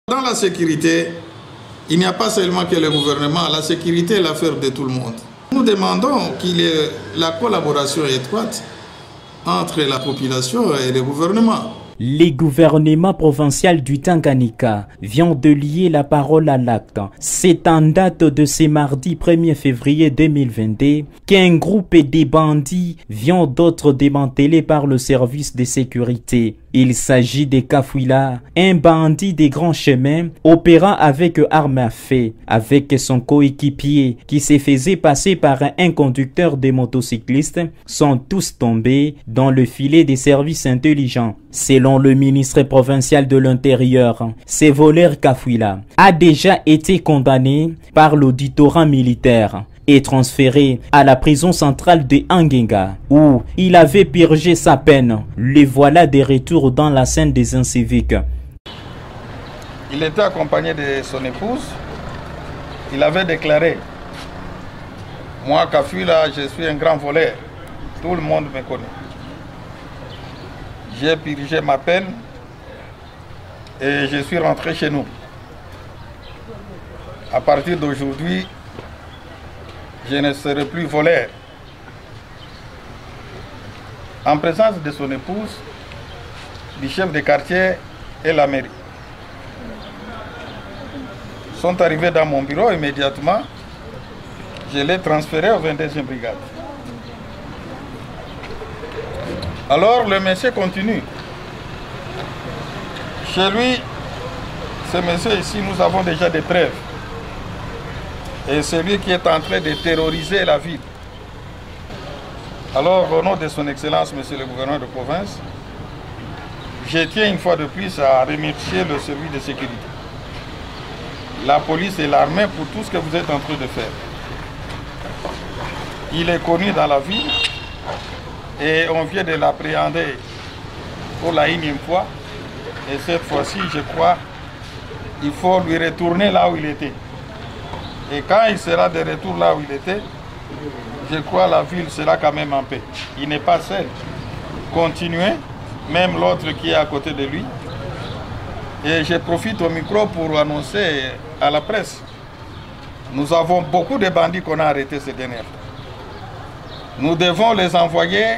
Dans la sécurité, il n'y a pas seulement que le gouvernement, la sécurité est l'affaire de tout le monde. Nous demandons qu'il y ait la collaboration étroite entre la population et le gouvernement. Les gouvernements provinciaux du Tanganyika viennent de lier la parole à l'acte. C'est en date de ce mardi 1er février 2022 qu'un groupe de bandits vient d'être démantelé par le service de sécurité. Il s'agit de Kafouila, un bandit des grands chemins opérant avec armes à feu, avec son coéquipier qui se faisait passer par un conducteur de motocyclistes, sont tous tombés dans le filet des services intelligents. Selon le ministre provincial de l'Intérieur, ce voleur Kafouila a déjà été condamné par l'auditorat militaire et transféré à la prison centrale de Angenga, où il avait purgé sa peine. Le voilà de retour dans la scène des inciviques. Il était accompagné de son épouse. Il avait déclaré: moi, Kafouila, je suis un grand voleur. Tout le monde me connaît. J'ai purgé ma peine et je suis rentré chez nous. À partir d'aujourd'hui, je ne serai plus voleur. En présence de son épouse, du chef de quartier et la mairie. Sont arrivés dans mon bureau immédiatement. Je l'ai transféré au 22e brigade. Alors le monsieur continue. Chez lui, ce monsieur ici, nous avons déjà des preuves. Et c'est lui qui est en train de terroriser la ville. Alors, au nom de son Excellence, Monsieur le gouverneur de province, je tiens une fois de plus à remercier le service de sécurité, la police et l'armée pour tout ce que vous êtes en train de faire. Il est connu dans la ville et on vient de l'appréhender pour la énième fois. Et cette fois-ci, je crois, il faut lui retourner là où il était. Et quand il sera de retour là où il était, je crois que la ville sera quand même en paix. Il n'est pas seul. Continuez, même l'autre qui est à côté de lui. Et je profite au micro pour annoncer à la presse, nous avons beaucoup de bandits qu'on a arrêtés ces dernières fois. Nous devons les envoyer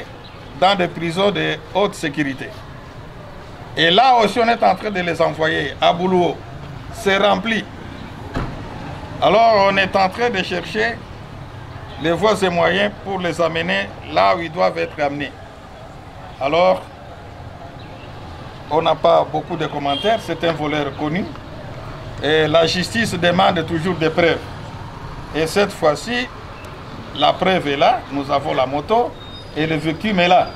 dans des prisons de haute sécurité. Et là aussi, on est en train de les envoyer à Boulouo. C'est rempli. Alors on est en train de chercher les voies et moyens pour les amener là où ils doivent être amenés. Alors, on n'a pas beaucoup de commentaires, c'est un voleur connu. Et la justice demande toujours des preuves. Et cette fois-ci, la preuve est là, nous avons la moto et le victime est là.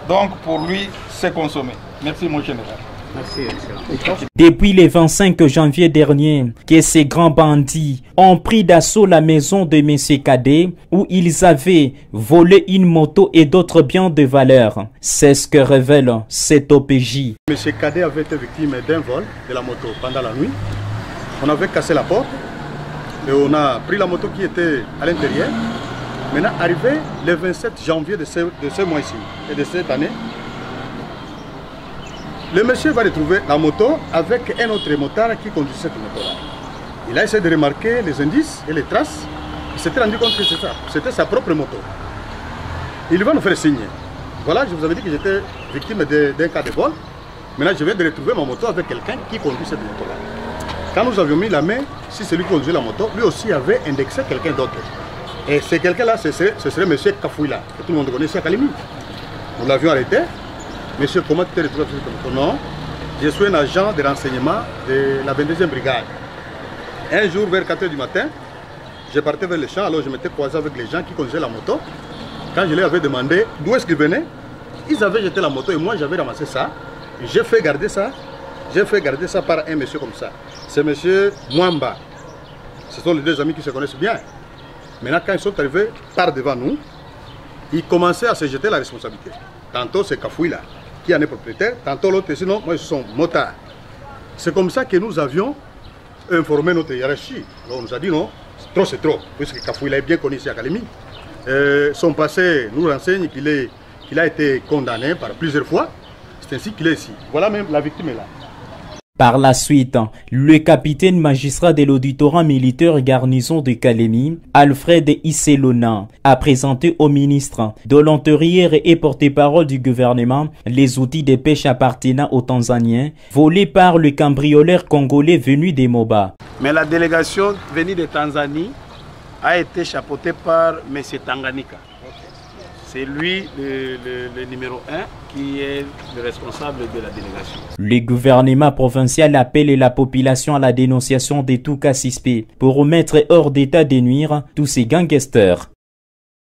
Donc pour lui, c'est consommé. Merci mon général. Merci, excellent. Depuis le 25 janvier dernier, que ces grands bandits ont pris d'assaut la maison de M. Kadé où ils avaient volé une moto et d'autres biens de valeur. C'est ce que révèle cet OPJ. M. Kadé avait été victime d'un vol de la moto pendant la nuit. On avait cassé la porte et on a pris la moto qui était à l'intérieur. Maintenant, arrivé le 27 janvier de ce mois-ci et de cette année, le monsieur va retrouver la moto avec un autre motard qui conduit cette moto-là. Il a essayé de remarquer les indices et les traces. Il s'était rendu compte que c'est ça. C'était sa propre moto. Il va nous faire signe. Voilà, je vous avais dit que j'étais victime d'un cas de vol. Maintenant, je viens de retrouver ma moto avec quelqu'un qui conduit cette moto-là. Quand nous avions mis la main, si celui qui conduisait la moto, lui aussi avait indexé quelqu'un d'autre. Et ce quelqu'un-là, ce serait M. Kafouila, que tout le monde connaît ici à Kalimi. Nous l'avions arrêté. Monsieur, comment tu t'es retrouvé sur cette moto? Non, je suis un agent de renseignement de la 22e brigade. Un jour, vers 4 h du matin, je partais vers les champs, alors je m'étais croisé avec les gens qui conduisaient la moto. Quand je leur avais demandé d'où est-ce qu'ils venaient, ils avaient jeté la moto et moi j'avais ramassé ça. J'ai fait garder ça. J'ai fait garder ça par un monsieur comme ça. C'est monsieur Mwamba. Ce sont les deux amis qui se connaissent bien. Maintenant, quand ils sont arrivés par devant nous, ils commençaient à se jeter la responsabilité. Tantôt c'est Kafouila qui en est propriétaire, tantôt l'autre, sinon moi je suis motard. C'est comme ça que nous avions informé notre hiérarchie. Alors, on nous a dit non, trop c'est trop, puisque Kafouila est bien connu ici à Kalemi. Son passé nous renseigne qu'il a été condamné par plusieurs fois. C'est ainsi qu'il est ici. Voilà même la victime est là. Par la suite, le capitaine magistrat de l'auditorat militaire garnison de Kalemi, Alfred Isselona, a présenté au ministre de l'Intérieur et porte-parole du gouvernement les outils de pêche appartenant aux Tanzaniens, volés par le cambrioleur congolais venu des Moba. Mais la délégation venue de Tanzanie a été chapeautée par M. Tanganyika. C'est lui le numéro 1 qui est le responsable de la délégation. Le gouvernement provincial appelle la population à la dénonciation de tout cas suspect pour mettre hors d'état de nuire tous ces gangsters.